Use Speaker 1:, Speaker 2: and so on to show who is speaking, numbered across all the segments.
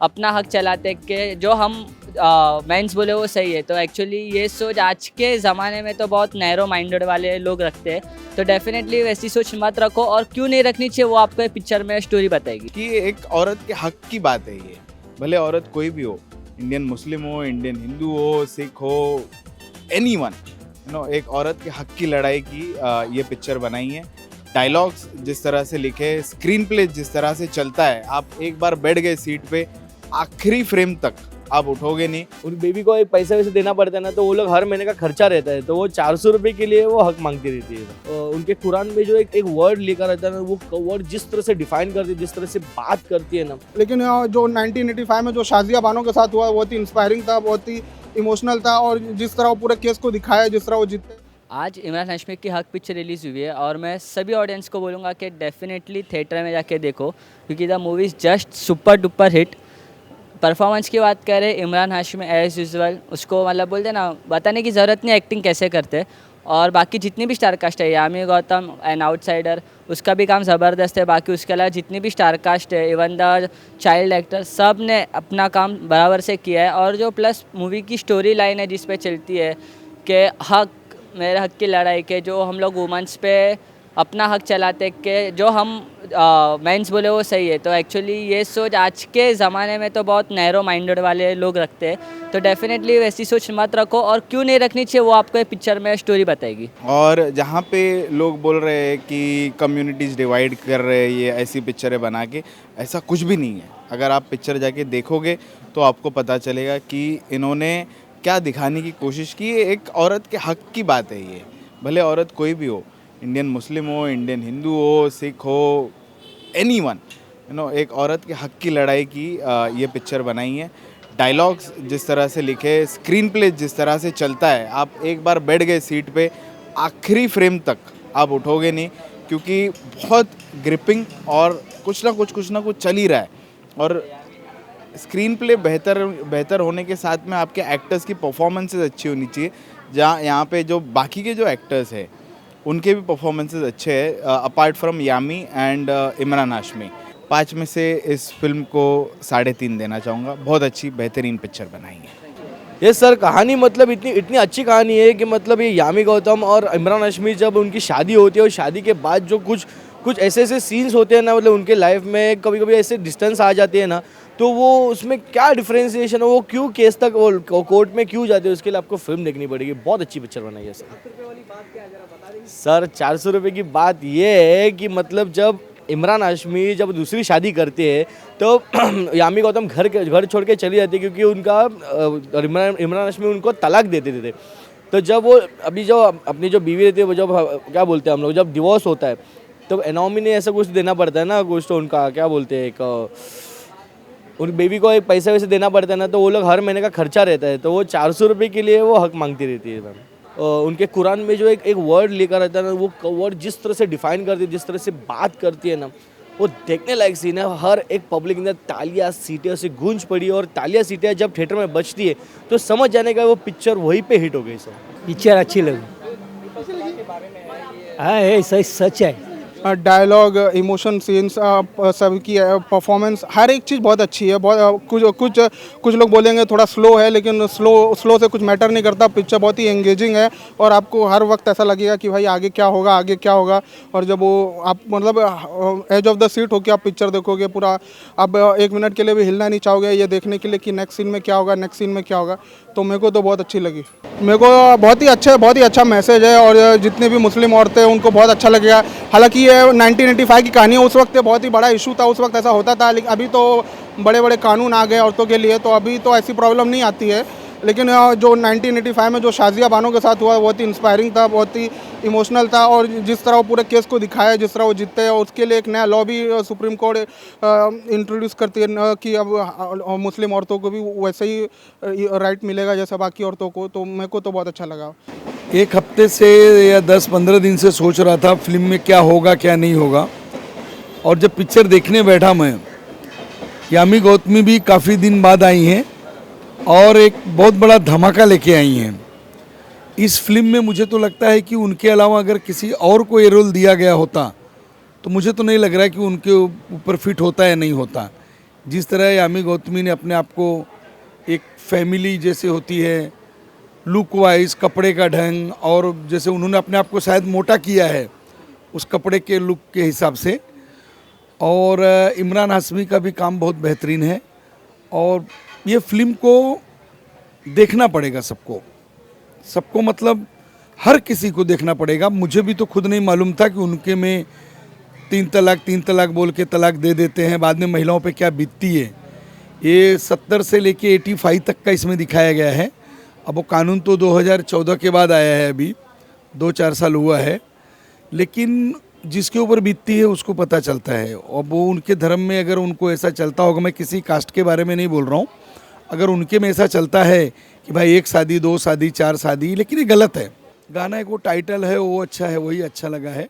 Speaker 1: अपना हक चलाते कि जो हम मेंस बोले वो सही है। तो एक्चुअली ये सोच आज के ज़माने में तो बहुत नैरो माइंडेड वाले लोग रखते हैं। तो डेफिनेटली वैसी सोच मत रखो, और क्यों नहीं रखनी चाहिए वो आपको एक पिक्चर में स्टोरी बताएगी।
Speaker 2: कि एक औरत के हक की बात है ये। भले औरत कोई भी हो, इंडियन मुस्लिम हो, इंडियन हिंदू हो, सिख हो, एनीवन, एक औरत के हक की लड़ाई की ये पिक्चर बनाई है। डायलॉग्स जिस तरह से लिखे, स्क्रीन प्ले जिस तरह से चलता है, आप एक बार बैठ गए सीट पे, आखिरी फ्रेम तक आप उठोगे नहीं।
Speaker 3: उन बेबी को एक पैसे वैसे देना पड़ता है ना, तो वो लोग हर महीने का खर्चा रहता है, तो वो 400 रुपये के लिए वो हक मांगती रहती है। उनके कुरान में जो एक वर्ड लिखा रहता है ना, वो वर्ड जिस तरह से डिफाइन करती है, जिस तरह से बात करती है ना।
Speaker 4: लेकिन जो 1985 में जो शाजिया बानो के साथ हुआ बहुत ही इंस्पायरिंग था, बहुत ही इमोशनल था, और जिस तरह वो पूरे केस को दिखाया, जिस तरह वो जीते।
Speaker 1: आज इमरान हाशमी की हक पिक्चर रिलीज़ हुई है, और मैं सभी ऑडियंस को बोलूँगा कि डेफिनेटली थिएटर में जाके देखो, क्योंकि the movie is just super duper hit. Performance की बात करें, इमरान हाशमी एज़ यूजुअल, उसको मतलब बोलते ना, बताने की ज़रूरत नहीं एक्टिंग कैसे करते। और बाकी जितनी भी स्टार कास्ट है, यामी गौतम एन आउटसाइडर, उसका भी काम ज़बरदस्त है। बाकी उसके अलावा जितनी भी स्टार कास्ट है, इवन द चाइल्ड एक्टर, सब ने अपना काम बराबर से किया है। और जो प्लस मूवी की स्टोरी लाइन है जिस पे चलती है कि हक, मेरे हक की लड़ाई के, जो हम लोग वुमेंस पे अपना हक चलाते कि जो हम मेंस बोले वो सही है। तो एक्चुअली ये सोच आज के ज़माने में तो बहुत नैरो माइंडेड वाले लोग रखते हैं। तो डेफिनेटली वैसी सोच मत रखो, और क्यों नहीं रखनी चाहिए वो आपको एक पिक्चर में स्टोरी बताएगी।
Speaker 2: और जहाँ पे लोग बोल रहे हैं कि कम्युनिटीज़ डिवाइड कर रहे हैं ये ऐसी पिक्चरें बना के, ऐसा कुछ भी नहीं है। अगर आप पिक्चर जाके देखोगे तो आपको पता चलेगा कि इन्होंने क्या दिखाने की कोशिश की है। एक औरत के हक की बात है ये। भले औरत कोई भी हो, इंडियन मुस्लिम हो, इंडियन हिंदू हो, सिख हो, एनीवन, एक औरत के हक की लड़ाई की ये पिक्चर बनाई है। डायलॉग्स जिस तरह से लिखे, स्क्रीन प्ले जिस तरह से चलता है, आप एक बार बैठ गए सीट पे, आखिरी फ्रेम तक आप उठोगे नहीं, क्योंकि बहुत ग्रिपिंग और कुछ ना कुछ चल ही रहा है। और स्क्रीन प्ले बेहतर होने के साथ में आपके एक्टर्स की परफॉर्मेंसेस अच्छी होनी चाहिए। जहाँ यहाँ पे जो बाकी के जो एक्टर्स हैं उनके भी परफॉर्मेंसेस अच्छे हैं, apart from Yami and Imran Hashmi. 5 में से इस फिल्म को 3.5 देना चाहूँगा। बहुत अच्छी बेहतरीन पिक्चर बनाई है।
Speaker 3: ये सर कहानी मतलब इतनी अच्छी कहानी है कि मतलब ये यामी गौतम और इमरान हाशमी जब उनकी शादी होती है, और शादी के बाद जो कुछ ऐसे सीन्स होते हैं ना, मतलब उनके लाइफ में कभी कभी ऐसे डिस्टेंस आ जाती है ना, तो वो उसमें क्या डिफ्रेंसिएशन है, वो क्यों केस तक वो कोर्ट में क्यों जाते हैं, उसके लिए आपको फिल्म देखनी पड़ेगी। बहुत अच्छी पिक्चर बनाई है सर। 400 रुपये की बात ये है कि मतलब जब इमरान हाशमी जब दूसरी शादी करते हैं, तो यामी गौतम घर छोड़ के चली जाती है, क्योंकि उनका इमरान हाशमी उनको तलाक दे देते थे। तो जब वो अभी जो अपनी जो बीवी रहती है, वो जब क्या बोलते हैं हम लोग, जब डिवोर्स होता है, तो एनॉमी ने ऐसा कुछ देना पड़ता है ना, कुछ तो उनका क्या बोलते हैं, एक उन बेबी को एक पैसे वैसे देना पड़ता है ना, तो वो लोग हर महीने का खर्चा रहता है, तो वो 400 रुपये के लिए वो हक मांगती रहती है मैम। उनके कुरान में जो एक वर्ड लिखा रहता है ना, वो वर्ड जिस तरह से डिफाइन करती है, जिस तरह से बात करती है ना, वो देखने लायक सीन है। हर एक पब्लिक ने तालियां सीटियों से गूंज पड़ी, और तालियां सीटियां जब थिएटर में बजती है तो समझ जाने का वो पिक्चर वहीं पे हिट हो गई सर।
Speaker 5: पिक्चर अच्छी लगी। हाँ, ये सही सच है।
Speaker 4: डायलॉग, इमोशन सीन्स, सबकी परफॉर्मेंस, हर एक चीज़ बहुत अच्छी है। बहुत कुछ लोग बोलेंगे थोड़ा स्लो है, लेकिन स्लो से कुछ मैटर नहीं करता। पिक्चर बहुत ही एंगेजिंग है, और आपको हर वक्त ऐसा लगेगा कि भाई आगे क्या होगा। और जब वो आप मतलब एज ऑफ द सीट होकर आप पिक्चर देखोगे, पूरा आप 1 मिनट के लिए भी हिलना नहीं चाहोगे ये देखने के लिए कि नेक्स्ट सीन में क्या होगा। तो मेरे को तो बहुत अच्छी लगी। मेरे को बहुत ही अच्छा मैसेज है, और जितने भी मुस्लिम औरतें हैं उनको बहुत अच्छा लगेगा। हालांकि ये 1985 की कहानी है, उस वक्त बहुत ही बड़ा इशू था, उस वक्त ऐसा होता था। लेकिन अभी तो बड़े कानून आ गए औरतों के लिए, तो अभी तो ऐसी प्रॉब्लम नहीं आती है। लेकिन जो 1985 में जो शाजिया बानो के साथ हुआ बहुत ही इंस्पायरिंग था, बहुत ही इमोशनल था, और जिस तरह वो पूरे केस को दिखाया, जिस तरह वो जीतते हैं, उसके लिए एक नया लॉ भी सुप्रीम कोर्ट इंट्रोड्यूस करती है कि अब मुस्लिम औरतों को भी वैसे ही राइट मिलेगा जैसा बाकी औरतों को। तो मेरे को तो बहुत अच्छा लगा।
Speaker 6: एक हफ्ते से या 10-15 दिन से सोच रहा था फिल्म में क्या होगा क्या नहीं होगा, और जब पिक्चर देखने बैठा मैं, यामी गौतमी भी काफ़ी दिन बाद आई हैं और एक बहुत बड़ा धमाका लेके आई हैं इस फिल्म में। मुझे तो लगता है कि उनके अलावा अगर किसी और को ये रोल दिया गया होता तो मुझे तो नहीं लग रहा है कि उनके ऊपर फिट होता या नहीं होता। जिस तरह यामी गौतमी ने अपने आप को एक फैमिली जैसे होती है, लुक वाइज, कपड़े का ढंग, और जैसे उन्होंने अपने आप को शायद मोटा किया है उस कपड़े के लुक के हिसाब से। और इमरान हाशमी का भी काम बहुत बेहतरीन है। और ये फिल्म को देखना पड़ेगा सबको मतलब हर किसी को देखना पड़ेगा। मुझे भी तो खुद नहीं मालूम था कि उनके में 3 तलाक बोल के तलाक दे देते हैं, बाद में महिलाओं पे क्या बीतती है। ये 70 से लेके 85 तक का इसमें दिखाया गया है। अब वो कानून तो 2014 के बाद आया है, अभी 2-4 साल हुआ है, लेकिन जिसके ऊपर बीतती है उसको पता चलता है। और वो उनके धर्म में अगर उनको ऐसा चलता होगा, मैं किसी कास्ट के बारे में नहीं बोल रहा हूँ, अगर उनके में ऐसा चलता है कि भाई 1 शादी 2 शादी 4 शादी, लेकिन ये गलत है। गाना एक वो टाइटल है वो अच्छा है, वही अच्छा लगा है।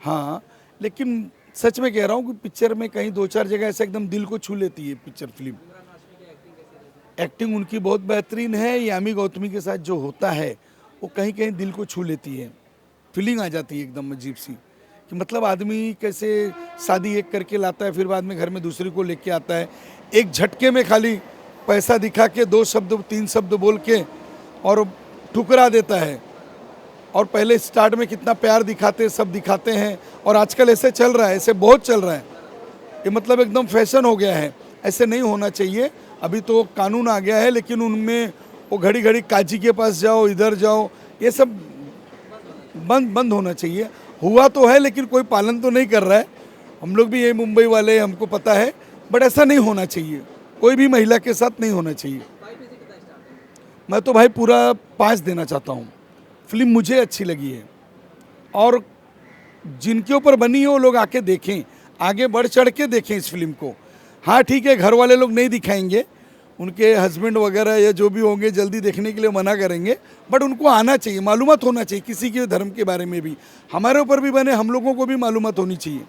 Speaker 6: हाँ, लेकिन सच में कह रहा हूँ कि पिक्चर में कहीं 2-4 जगह ऐसा एकदम दिल को छू लेती है पिक्चर फिल्म। एक्टिंग उनकी बहुत बेहतरीन है। यामी गौतमी के साथ जो होता है वो कहीं कहीं दिल को छू लेती है, फीलिंग आ जाती है एकदम अजीब सी, कि मतलब आदमी कैसे शादी एक करके लाता है, फिर बाद में घर में दूसरी को लेके आता है, एक झटके में खाली पैसा दिखा के 2 शब्द 3 शब्द बोल के और ठुकरा देता है। और पहले स्टार्ट में कितना प्यार दिखाते, सब दिखाते हैं, और आजकल ऐसे चल रहा है, ऐसे बहुत चल रहा है। ये मतलब एकदम फैशन हो गया है, ऐसे नहीं होना चाहिए। अभी तो कानून आ गया है, लेकिन उनमें वो घड़ी घड़ी काजी के पास जाओ, इधर जाओ, ये सब बंद होना चाहिए। हुआ तो है लेकिन कोई पालन तो नहीं कर रहा है। हम लोग भी ये मुंबई वाले, हमको पता है, बट ऐसा नहीं होना चाहिए, कोई भी महिला के साथ नहीं होना चाहिए। मैं तो भाई पूरा 5 देना चाहता हूँ। फिल्म मुझे अच्छी लगी है, और जिनके ऊपर बनी है वो लोग आके देखें, आगे बढ़ चढ़ के देखें इस फिल्म को। हाँ ठीक है, घर वाले लोग नहीं दिखाएंगे, उनके हस्बैंड वगैरह या जो भी होंगे जल्दी देखने के लिए मना करेंगे, बट उनको आना चाहिए, मालूमात होना चाहिए किसी के धर्म के बारे में भी। हमारे ऊपर भी बने, हम लोगों को भी मालूमात होनी चाहिए।